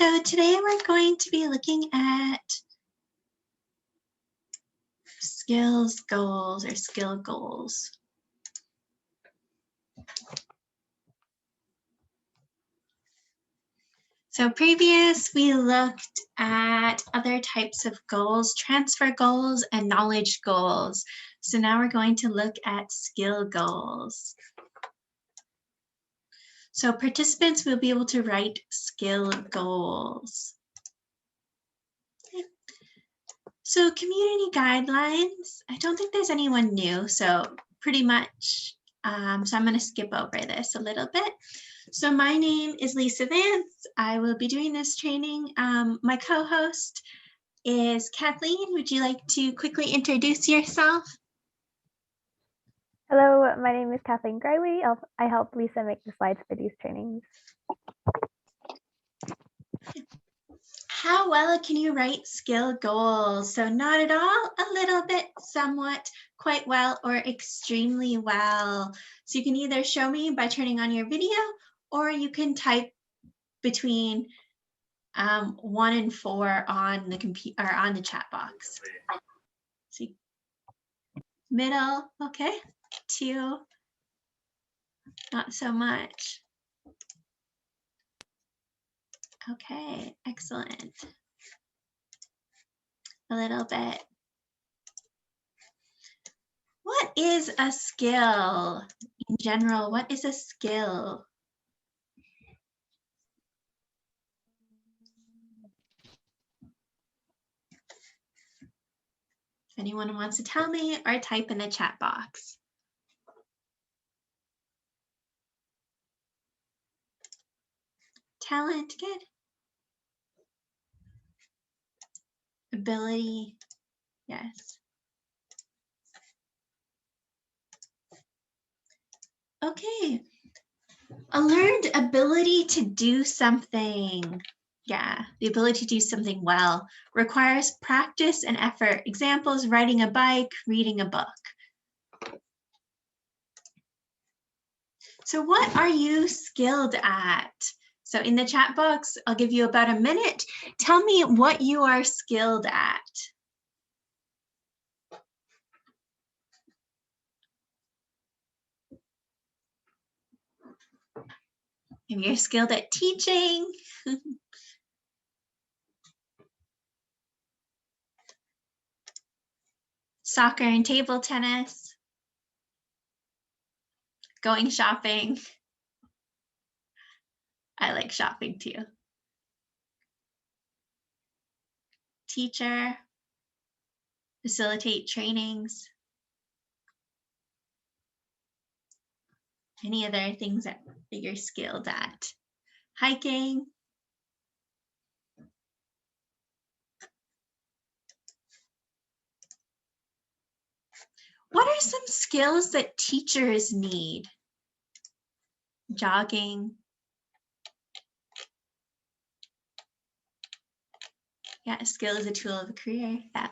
So today we're going to be looking at skills goals or skill goals. So previous, we looked at other types of goals, transfer goals and knowledge goals. So now we're going to look at skill goals. So participants will be able to write skill goals. Okay. So community guidelines, I don't think there's anyone new, so pretty much, so I'm going to skip over this a little bit. So my name is Lisa Vance. I will be doing this training. My co-host is Kathleen. Would you like to quickly introduce yourself? Hello, my name is Kathleen Griley. I help Lisa make the slides for these trainings. How well can you write skill goals? So not at all, a little bit, somewhat, quite well, or extremely well. So you can either show me by turning on your video, or you can type between 1 and 4 on the computer or on the chat box. See, middle, okay. 2, not so much. Okay, excellent. A little bit. What is a skill? In general, what is a skill? If anyone wants to tell me, or type in the chat box. Talent, good. Ability, yes. Okay. A learned ability to do something. Yeah, the ability to do something well requires practice and effort. Examples, riding a bike, reading a book. So what are you skilled at? So in the chat box, I'll give you about a minute. Tell me what you are skilled at. Maybe you're skilled at teaching. Soccer and table tennis. Going shopping. I like shopping too. Teacher. Facilitate trainings. Any other things that you're skilled at? Hiking. What are some skills that teachers need? Jogging. Yeah, a skill is a tool of a career. Yeah.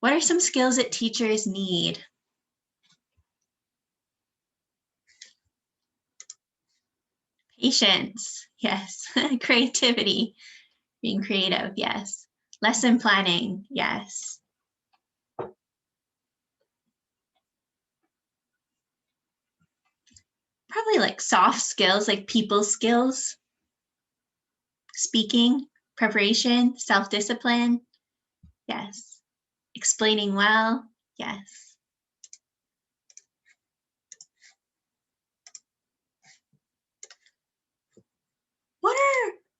What are some skills that teachers need? Patience, yes. Creativity, being creative, yes. Lesson planning, yes. Probably like soft skills, like people skills. Speaking, preparation, self-discipline, yes. Explaining well, yes.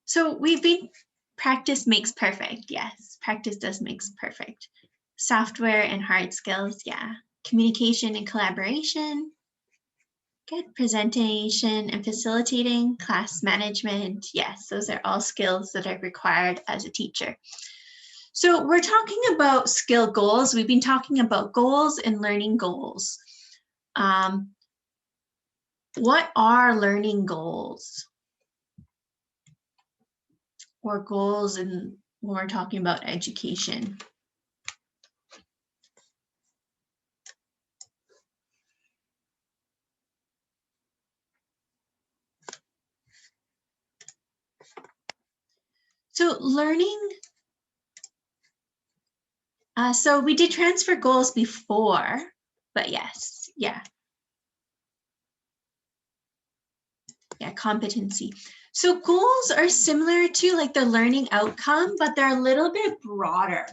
So we've been, practice makes perfect, yes. Practice does makes perfect. Software and hard skills, yeah. Communication and collaboration, good. Presentation and facilitating, class management, yes. Those are all skills that are required as a teacher. So we're talking about skill goals. We've been talking about goals and learning goals. What are learning goals? Or goals when we're talking about education? So learning, so we did transfer goals before, but yes, yeah, competency. So goals are similar to like the learning outcome, but they're a little bit broader.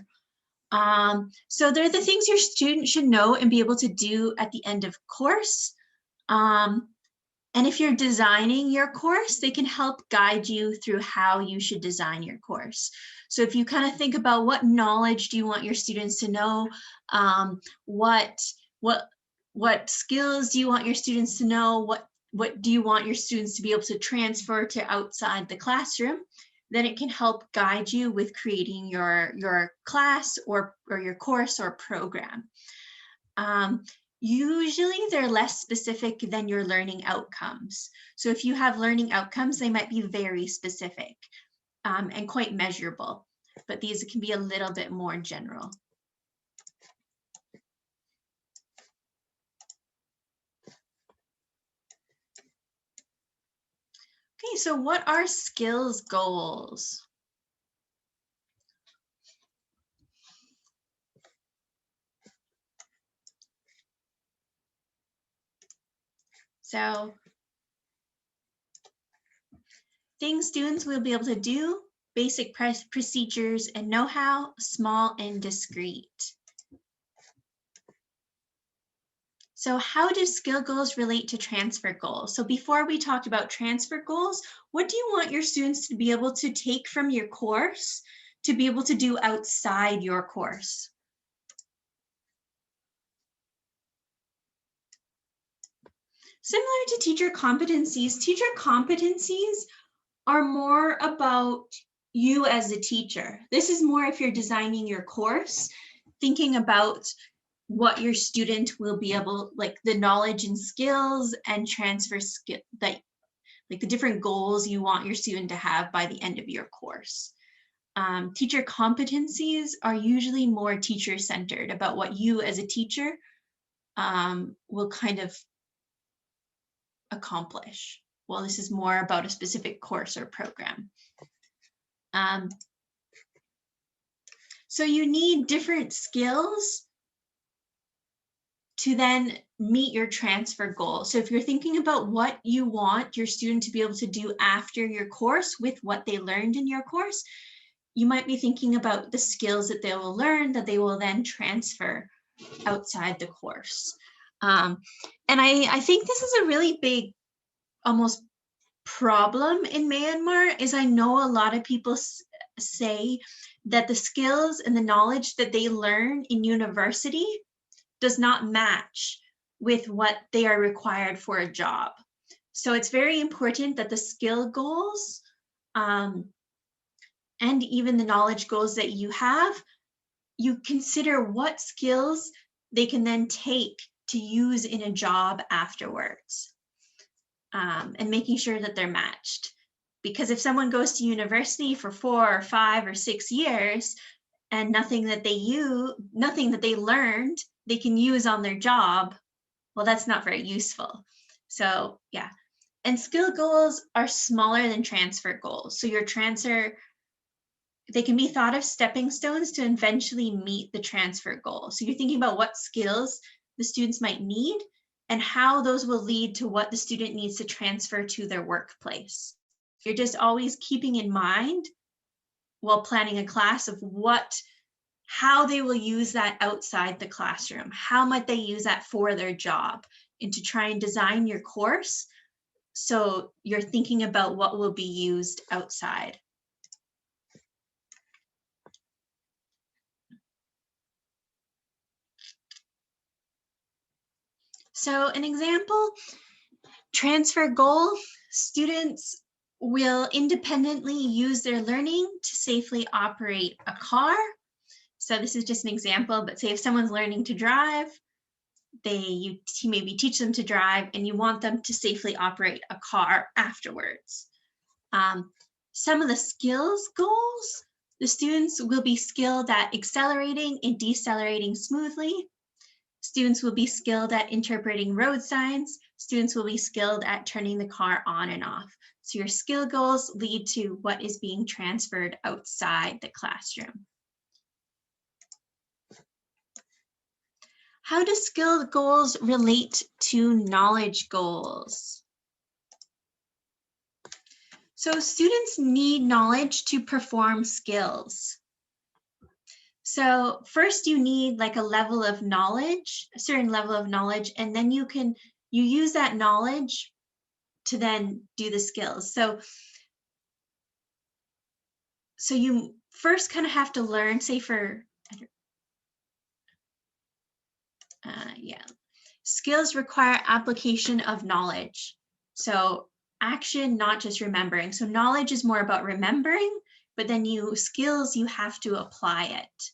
So they're the things your student should know and be able to do at the end of course. And if you're designing your course, they can help guide you through how you should design your course. So if you kind of think about what knowledge do you want your students to know, what skills do you want your students to know, what do you want your students to be able to transfer to outside the classroom, then it can help guide you with creating your class or your course or program. Usually they're less specific than your learning outcomes. So if you have learning outcomes, they might be very specific and quite measurable, but these can be a little bit more general. Okay, so what are skills goals? So things students will be able to do, basic procedures and know-how, small and discrete. So how do skill goals relate to transfer goals? So before we talked about transfer goals, what do you want your students to be able to take from your course to be able to do outside your course? Similar to teacher competencies are more about you as a teacher. This is more if you're designing your course, thinking about what your student will be able, like the knowledge and skills and transfer skill, like the different goals you want your student to have by the end of your course. Teacher competencies are usually more teacher-centered about what you as a teacher will kind of accomplish. Well, this is more about a specific course or program. So you need different skills to then meet your transfer goal. So if you're thinking about what you want your student to be able to do after your course with what they learned in your course, you might be thinking about the skills that they will learn that they will then transfer outside the course. And I think this is a really big, almost problem in Myanmar, is I know a lot of people say that the skills and the knowledge that they learn in university does not match with what they are required for a job. So it's very important that the skill goals and even the knowledge goals that you have, you consider what skills they can then take to use in a job afterwards, and making sure that they're matched. Because if someone goes to university for 4 or 5 or 6 years and nothing that they learned they can use on their job, well, that's not very useful. So yeah, and skill goals are smaller than transfer goals. So they can be thought of stepping stones to eventually meet the transfer goal. So you're thinking about what skills the students might need and how those will lead to what the student needs to transfer to their workplace. You're just always keeping in mind while planning a class of how they will use that outside the classroom. How might they use that for their job? And to try and design your course so you're thinking about what will be used outside. So an example, transfer goal, students will independently use their learning to safely operate a car. So this is just an example, but say if someone's learning to drive, you maybe teach them to drive and you want them to safely operate a car afterwards. Some of the skills goals, the students will be skilled at accelerating and decelerating smoothly. Students will be skilled at interpreting road signs. Students will be skilled at turning the car on and off. So your skill goals lead to what is being transferred outside the classroom. How do skill goals relate to knowledge goals? So students need knowledge to perform skills. So first you need like a level of knowledge, a certain level of knowledge, and then you use that knowledge to then do the skills. So you first kind of have to learn, say for, skills require application of knowledge. So action, not just remembering. So knowledge is more about remembering, but then skills, you have to apply it.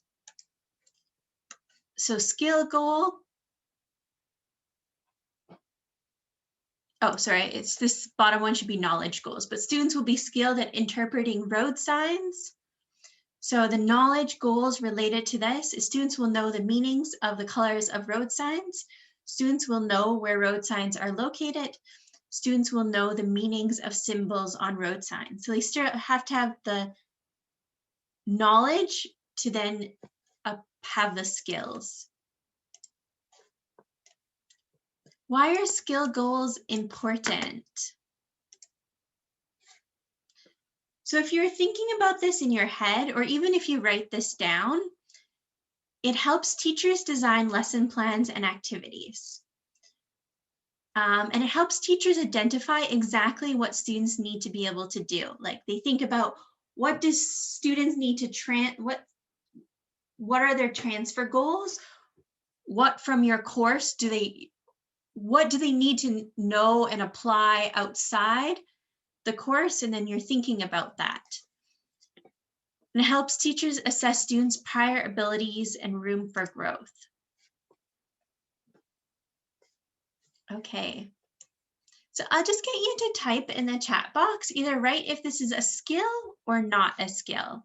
So skill goal, oh, sorry, it's this bottom one should be knowledge goals, but students will be skilled at interpreting road signs. So the knowledge goals related to this is students will know the meanings of the colors of road signs. Students will know where road signs are located. Students will know the meanings of symbols on road signs. So they still have to have the knowledge to then have the skills. Why are skill goals important? So if you're thinking about this in your head, or even if you write this down, it helps teachers design lesson plans and activities. And it helps teachers identify exactly what students need to be able to do. Like they think about what do students need to what are their transfer goals? What from your course what do they need to know and apply outside the course? And then you're thinking about that. And it helps teachers assess students' prior abilities and room for growth. Okay. So I'll just get you to type in the chat box, either write if this is a skill or not a skill.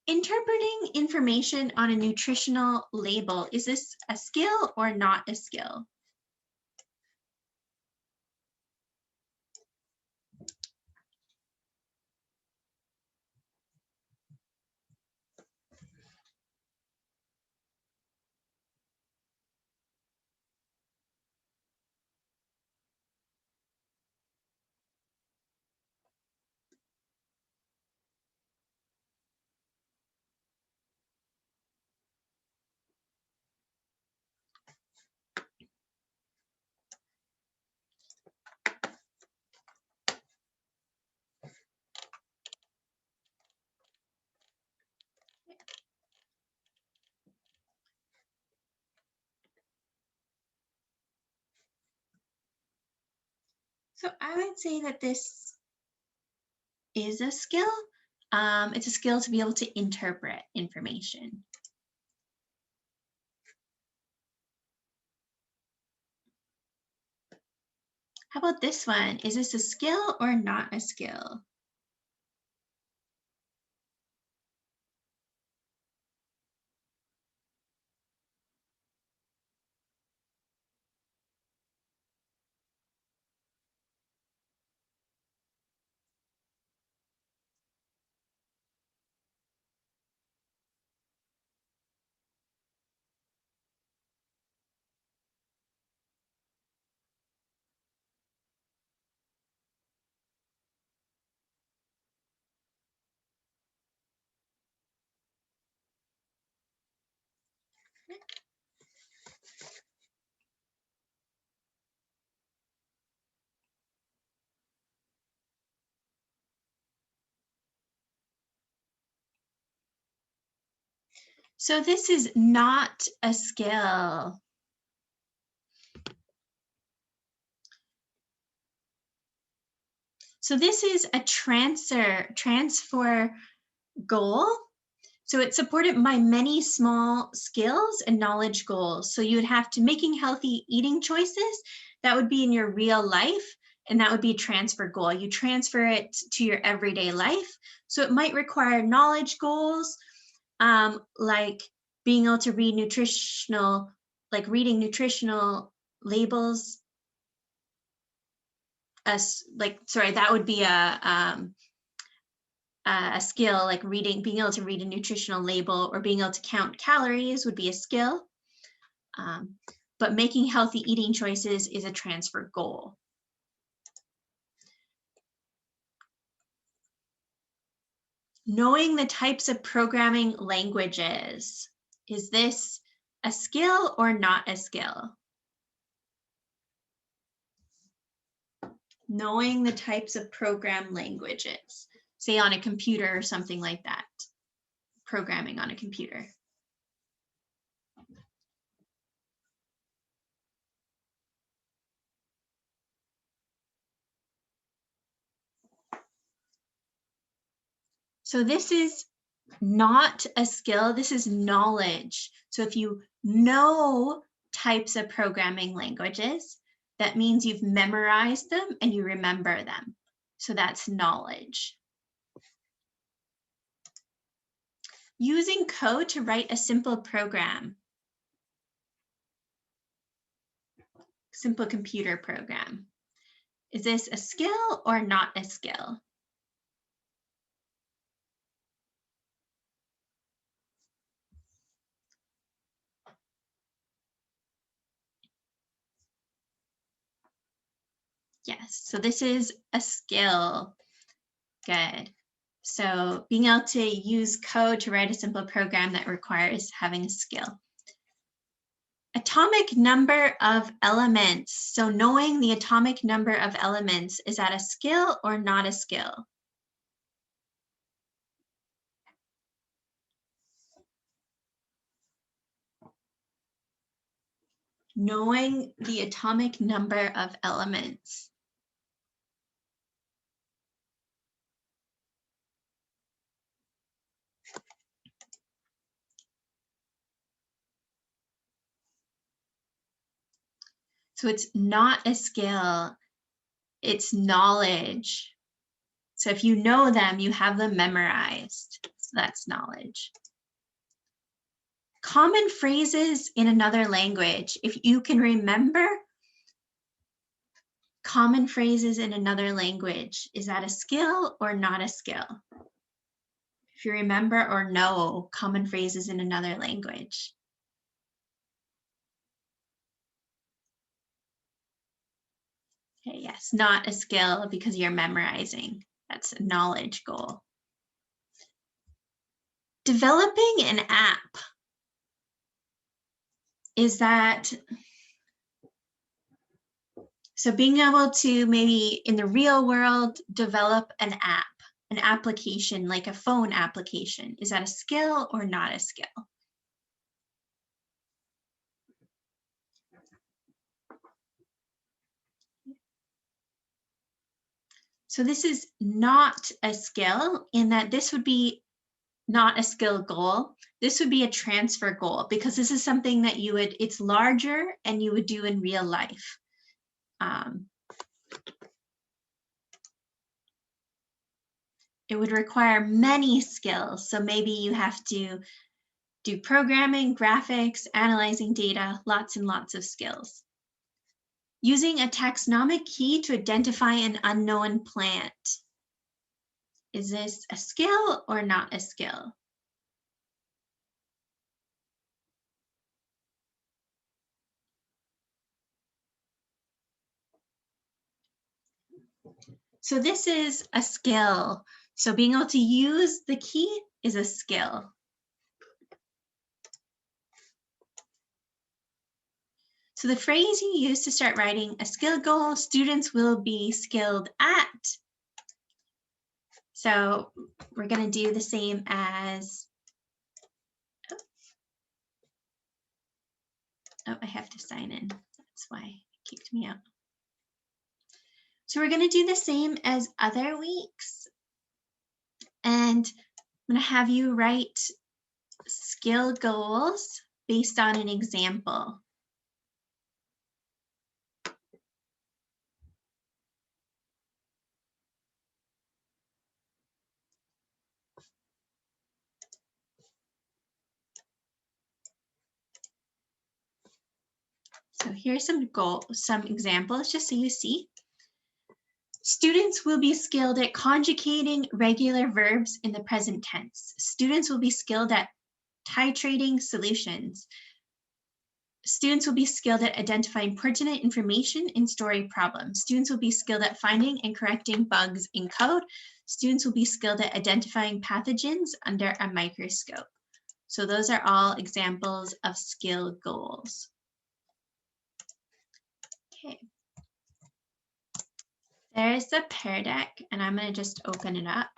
Interpreting information on a nutritional label, is this a skill or not a skill? So I would say that this is a skill. It's a skill to be able to interpret information. How about this one? Is this a skill or not a skill? So this is not a skill. So this is a transfer goal. So it's supported by many small skills and knowledge goals. So you would have to making healthy eating choices. That would be in your real life. and that would be a transfer goal. You transfer it to your everyday life. So it might require knowledge goals, like being able to read reading nutritional labels. That would be a skill, like being able to read a nutritional label, or being able to count calories would be a skill. But making healthy eating choices is a transfer goal. Knowing the types of programming languages, is this a skill or not a skill? Knowing the types of program languages, say on a computer or something like that, programming on a computer. So this is not a skill, this is knowledge. So if you know types of programming languages, that means you've memorized them and you remember them. So that's knowledge. Using code to write a simple program. Simple computer program. Is this a skill or not a skill? Yes, so this is a skill. Good. So being able to use code to write a simple program that requires having a skill. Atomic number of elements. So knowing the atomic number of elements, is that a skill or not a skill? Knowing the atomic number of elements. So it's not a skill, it's knowledge. So if you know them, you have them memorized. So that's knowledge. Common phrases in another language. If you can remember common phrases in another language, is that a skill or not a skill? If you remember or know common phrases in another language. Okay, yes, not a skill because you're memorizing. That's a knowledge goal. Developing an app. Is that, so being able to maybe in the real world develop an app, an application like a phone application, is that a skill or not a skill? So this is not a skill in that this would be not a skill goal. This would be a transfer goal because this is something that it's larger and you would do in real life. It would require many skills. So maybe you have to do programming, graphics, analyzing data, lots and lots of skills. Using a taxonomic key to identify an unknown plant. Is this a skill or not a skill? So this is a skill. So being able to use the key is a skill. So the phrase you use to start writing a skill goal, students will be skilled at. So we're going to do the same as, oh, I have to sign in. That's why it kicked me out. So we're going to do the same as other weeks. And I'm going to have you write skill goals based on an example. So here's some examples just so you see. Students will be skilled at conjugating regular verbs in the present tense. Students will be skilled at titrating solutions. Students will be skilled at identifying pertinent information in story problems. Students will be skilled at finding and correcting bugs in code. Students will be skilled at identifying pathogens under a microscope. So those are all examples of skill goals. Okay. There's the Pear Deck, and I'm going to just open it up.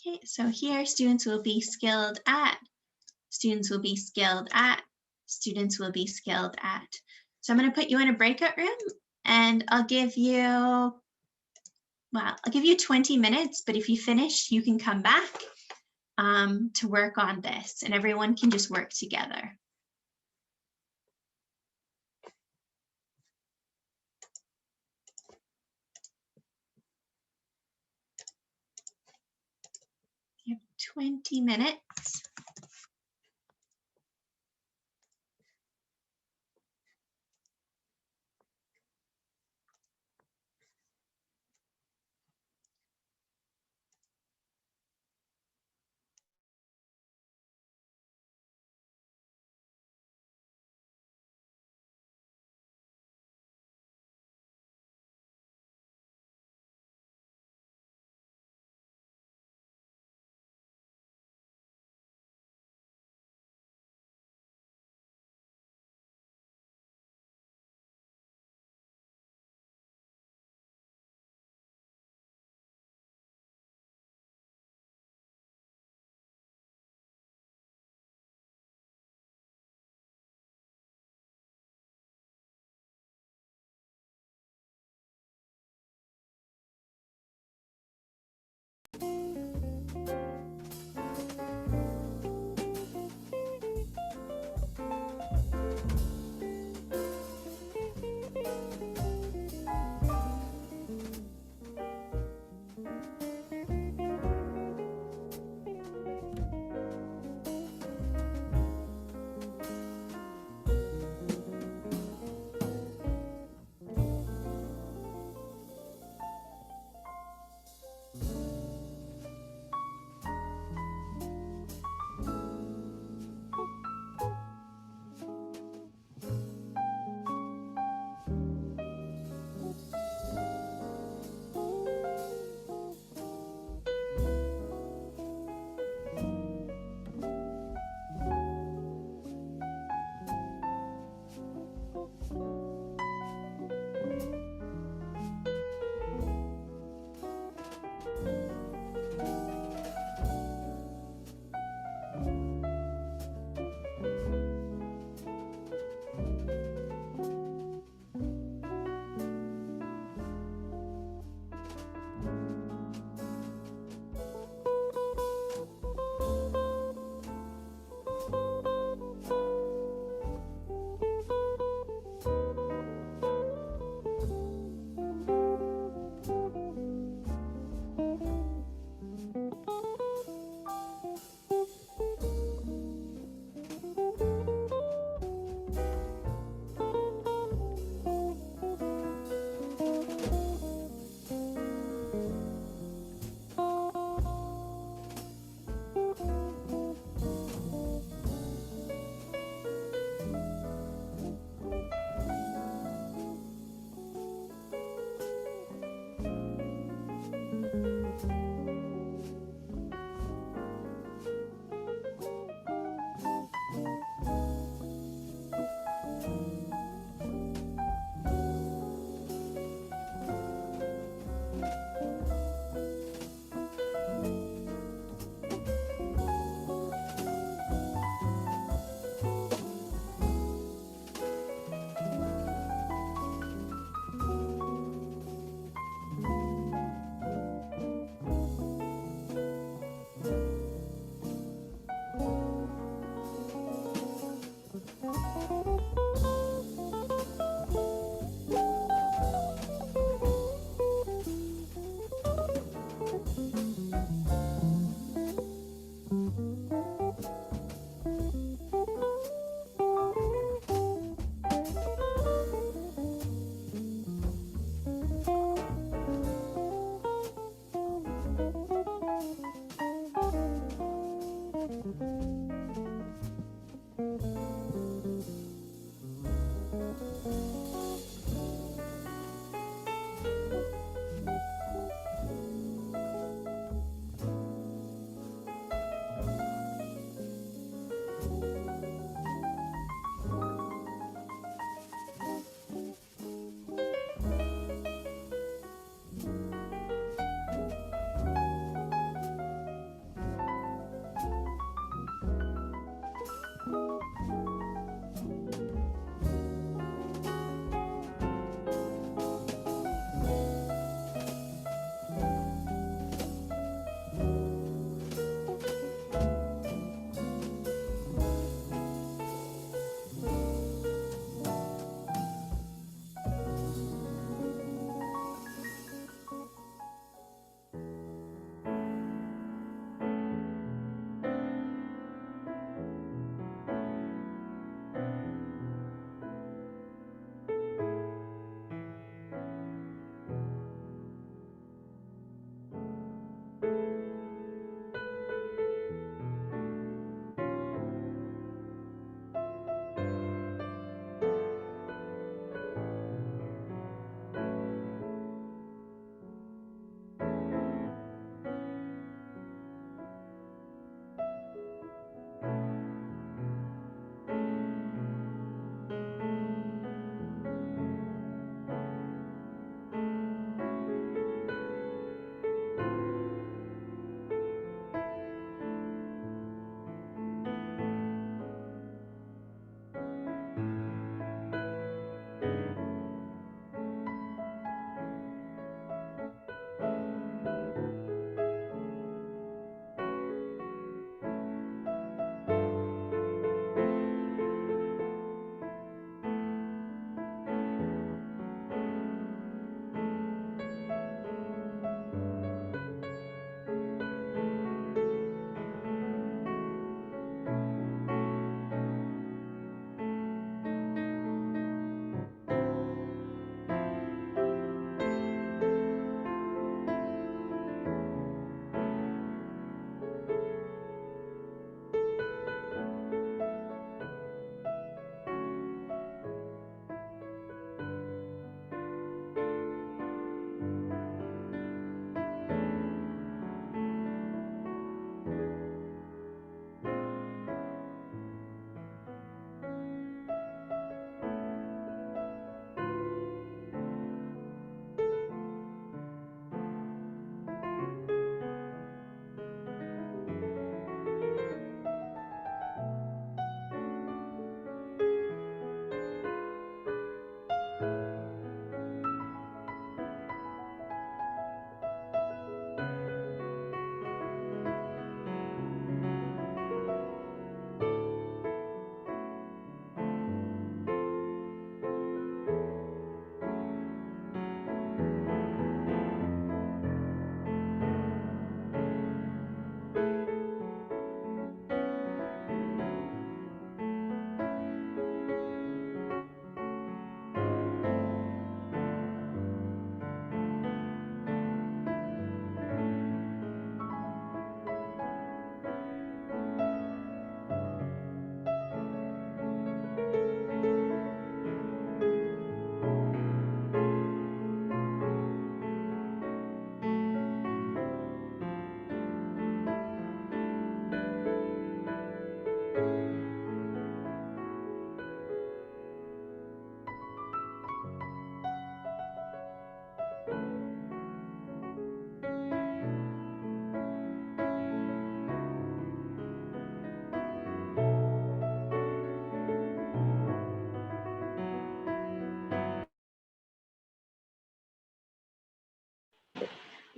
Okay, so here students will be skilled at, students will be skilled at, students will be skilled at. So I'm going to put you in a breakout room and I'll give you 20 minutes, but if you finish, you can come back to work on this and everyone can just work together. You have 20 minutes.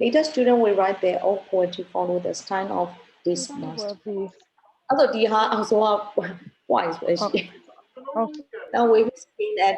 Later, students will write their own poetry follow the style of this Student master. will be အဲ့တော့ဒီဟာအစောက points ပဲရှိတယ် okay. Now we will see that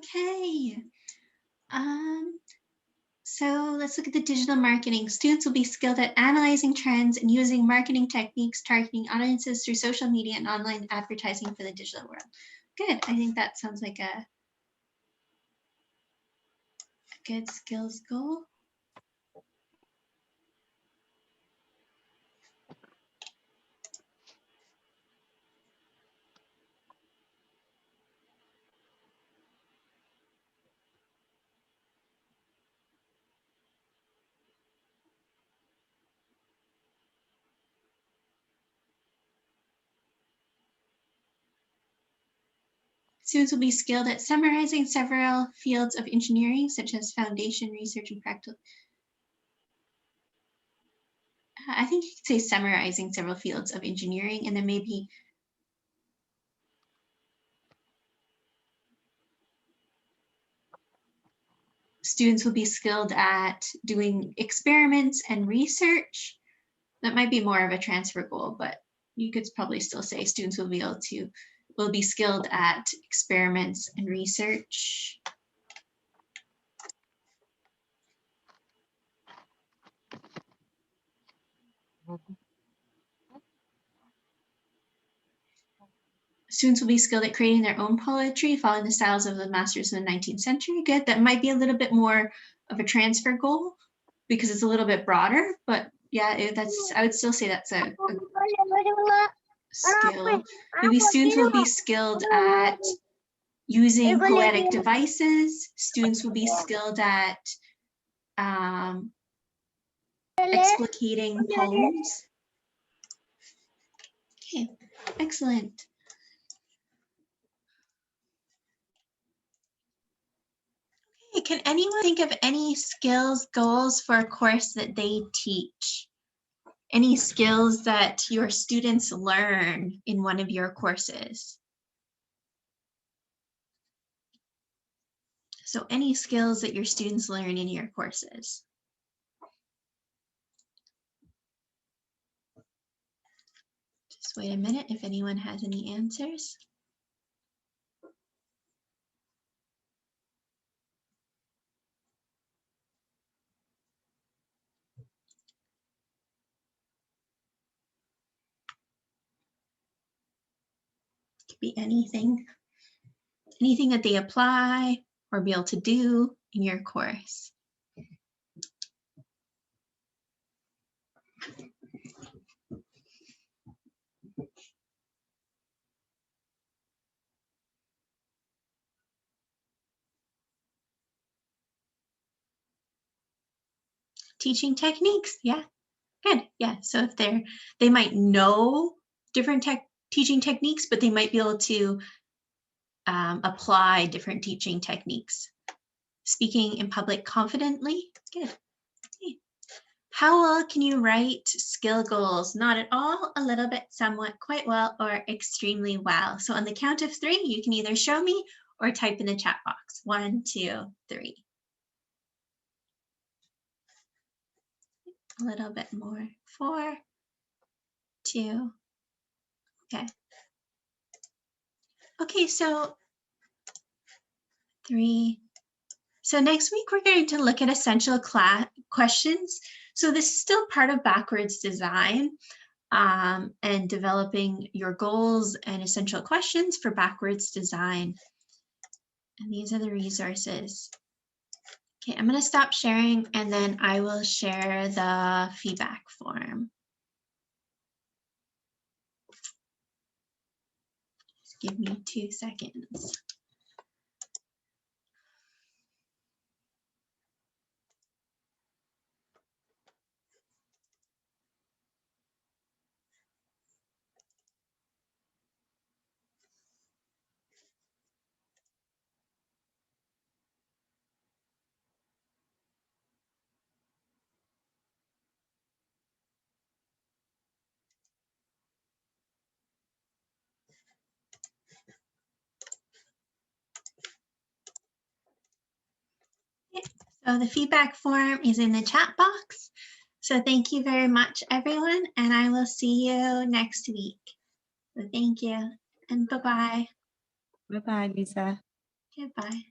Okay. So let's look at the digital marketing. Students will be skilled at analyzing trends and using marketing techniques, targeting audiences through social media and online advertising for the digital world. Good. I think that sounds like a good skills goal. Students will be skilled at summarizing several fields of engineering, such as foundation, research, and practical. I think you could say summarizing several fields of engineering, and then maybe students will be skilled at doing experiments and research. That might be more of a transfer goal, but you could probably still say students will be skilled at experiments and research. Students will be skilled at creating their own poetry, following the styles of the masters of the 19th century. Good. That might be a little bit more of a transfer goal because it's a little bit broader, but yeah, I would still say that's a skill. Maybe students will be skilled at using poetic devices. Students will be skilled at explicating poems. Okay, excellent. Okay, can anyone think of any skills goals for a course that they teach? Any skills that your students learn in one of your courses? So any skills that your students learn in your courses? Just wait a minute if anyone has any answers. It could be anything that they apply or be able to do in your course. Teaching techniques, yeah, good, yeah. So if they might know different teaching techniques, but they might be able to apply different teaching techniques. Speaking in public confidently, good. Okay. How well can you write skill goals? Not at all, a little bit, somewhat, quite well, or extremely well. So on the count of 3, you can either show me or type in the chat box. 1, 2, 3. A little bit more. 4, 2. Okay. Okay, so 3. So next week, we're going to look at essential questions. So this is still part of backwards design and developing your goals and essential questions for backwards design. And these are the resources. Okay, I'm going to stop sharing and then I will share the feedback form. Just give me 2 seconds. So the feedback form is in the chat box. So thank you very much, everyone, and I will see you next week. So thank you and bye-bye. Bye-bye, Lisa. Goodbye.